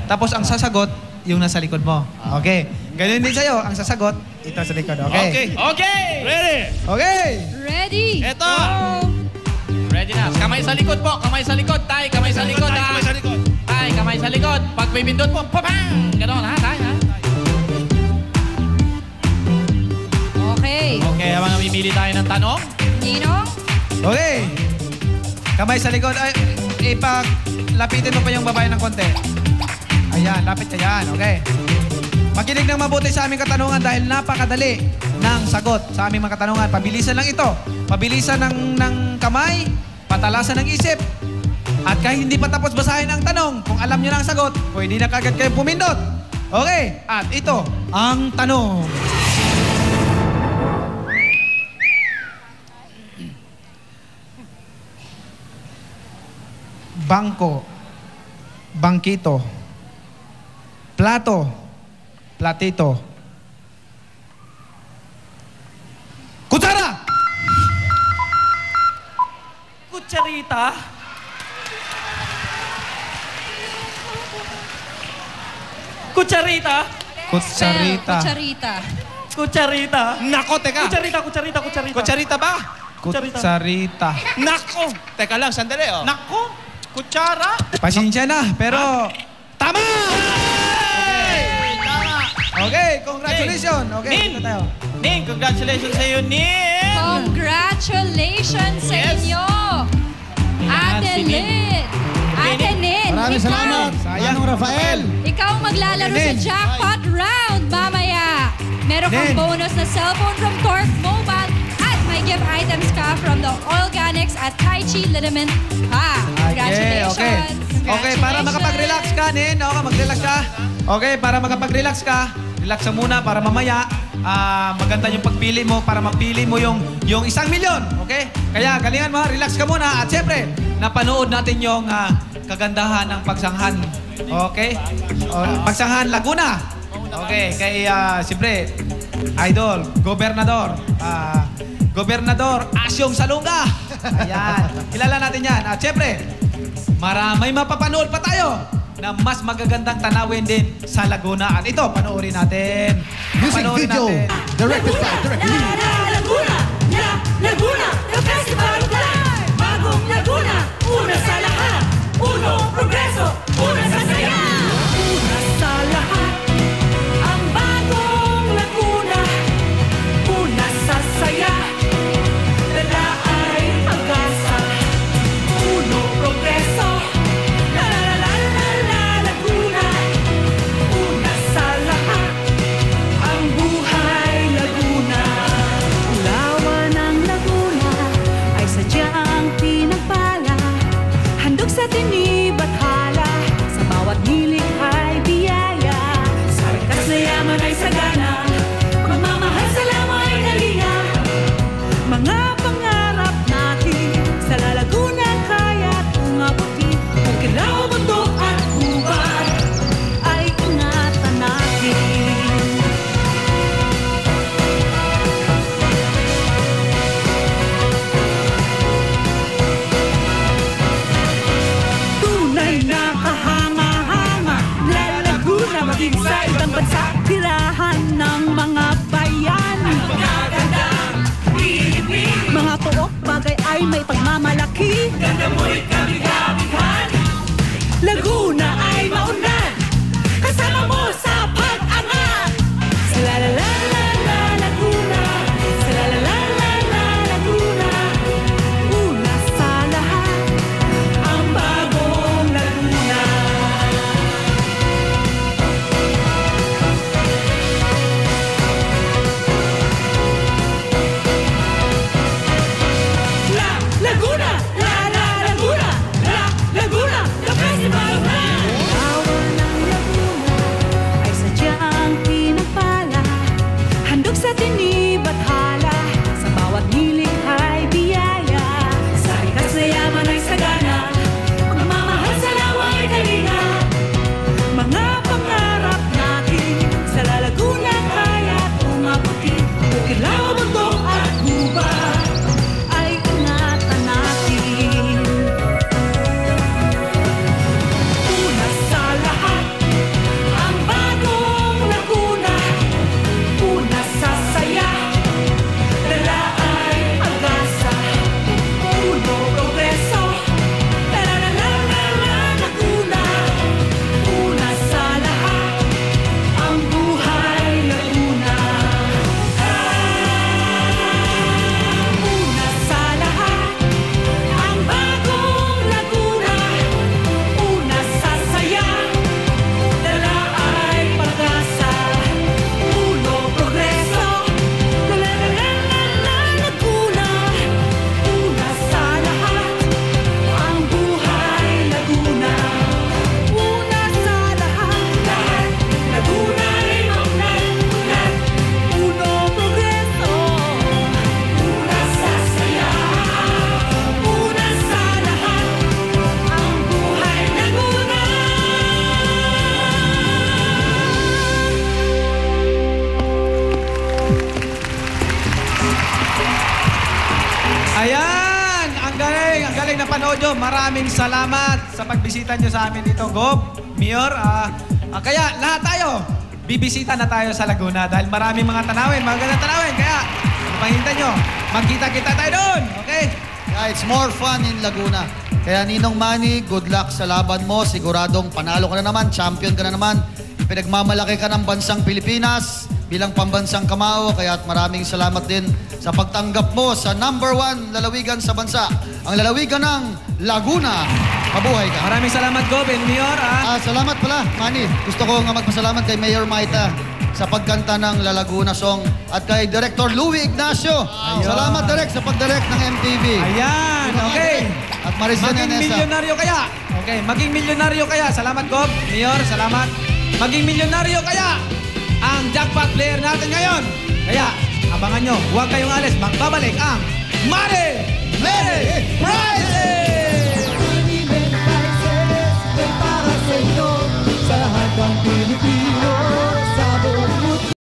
Tapos ang sasagot, yung nasa likod mo. Okay. Ganun din sa'yo, ang sasagot, ito sa likod. Okay? Okay! Ready! Okay! Ready? Eto! Ready na. Kamay sa likod po. Kamay sa likod. Tay, kamay sa likod. Kamay sa likod. Tay, kamay sa likod. Pag may pindot po, papang! Ganon ha, tay ha? Okay. Okay, habang namimili tayo ng tanong. Ninong? Okay. Kamay sa likod. Ay, lapitin mo pa yung babae ng konti. Ayan, lapit ka yan. Okay. Makinig ng mabuti sa aming katanungan dahil napakadali ng sagot sa aming mga katanungan. Pabilisan lang ito. Pabilisan ng kamay, patalasan ng isip. At kahit hindi pa tapos basahin ang tanong, kung alam nyo na ang sagot, pwede na kagad kayo pumindot. Okay. At ito, ang tanong. Bangko, bangkito, plato, platito, kutsara! Kutsarita. Kutsarita. Kutsarita. Kutsarita. Kutsarita. Nako, teka. Kutsarita, kutsarita, kutsarita. Kutsarita ba? Kutsarita. Nako. Teka lang, sandali oh. Nako. Kutsara. Pasensya na, pero tama! Tama. Okay, congratulations. Okay, Nin! dito tayo. Ning, congratulations sa iyo, Ning! Congratulations sa Yes. inyo! Ate si Nin. Lynn! Ate Lynn! Maraming salamat. Manong Rafael. Ikaw ang maglalaro sa Nin. jackpot round mamaya. Meron kang Nin. bonus na cellphone from Torque Mobile at may gift items ka from the Organics at Tai Chi Liniment Pa. Congratulations! Okay, para makapag-relax ka, Nin. Okay, mag-relax ka. Okay, para makapag-relax ka, relax ka muna para mamaya maganda yung pagpili mo para mapili mo yung 1 milyon. Okay? Kaya galingan mo, relax ka muna. At siyempre, napanood natin yung kagandahan ng pagsanghan. Okay? Pagsanghan Laguna. Okay, kay siyempre, Idol, Gobernador. Gobernador Asyong Salunga. Ayan. Kilala natin yan. At siyempre, may mapapanood pa tayo na mas magagandang tanawin din sa Laguna. At ito, panoorin natin. Music Panoorin video natin. directed by Direct Lee. Laguna, Laguna, the festival of life. Bagong Laguna, una sa lahat. Uno, progreso, una sa saya. Una sa lahat, ang bagong Laguna. Una sa saya, dala ay pag-asa. Uno, progreso, la la la la la Laguna. Una sa lahat, ang buhay Laguna. Lawan ng Laguna ay sadyang pinagpala. Handog sa tinib at hala, sa bawat nilig ay biyaya. Sa likas na yaman ay sagana, magmamahal sa lamay na linga. Mga pangarap natin sa Laguna kaya't umabuti. Kung kilaw, mundo at hubad ay ingatan natin. Tunay na kahanga-hanga, La Laguna maging sa ibang bansa. Tirahan ng mga bayan, mga pook bagay ay may pagmamalaki. Ganda mo'y kabigabihan, Laguna ay maunlad, kasama mo sa pag-angat. Sa la la la la la Laguna, sa la la la la la Laguna. Una sa lahat, ang bagong Laguna. La Laguna, la la Laguna, la Joe, maraming salamat sa pagbisita nyo sa amin dito. Gob, Mayor, kaya lahat tayo, bibisita na tayo sa Laguna dahil maraming mga tanawin, magagandang tanawin. Kaya, pahintay nyo, magkita-kita tayo doon. Okay? Yeah, it's more fun in Laguna. Kaya Ninong Manny, good luck sa laban mo. Siguradong panalo ka na naman, champion ka na naman. Pinagmamalaki ka ng bansang Pilipinas bilang pambansang kamao. Kaya maraming salamat din sa pagtanggap mo sa #1 lalawigan sa bansa. Ang lalawigan ng Laguna. Mabuhay ka. Maraming salamat, Gob and Mayor. Salamat pala, Manny. Gusto ko nga magpasalamat kay Mayor Maita sa pagkanta ng La Laguna Song at kay Director Louie Ignacio. Salamat, Direk, sa pag-direct ng MTV. Ayan, okay. At Marisa Maging Nenesa. milyonaryo kaya. Okay, maging milyonaryo kaya. Salamat, Gob. Mayor, salamat. Maging milyonaryo kaya ang jackpot player natin ngayon. Kaya, abangan nyo. Huwag kayong alis. Magbabalik ang Money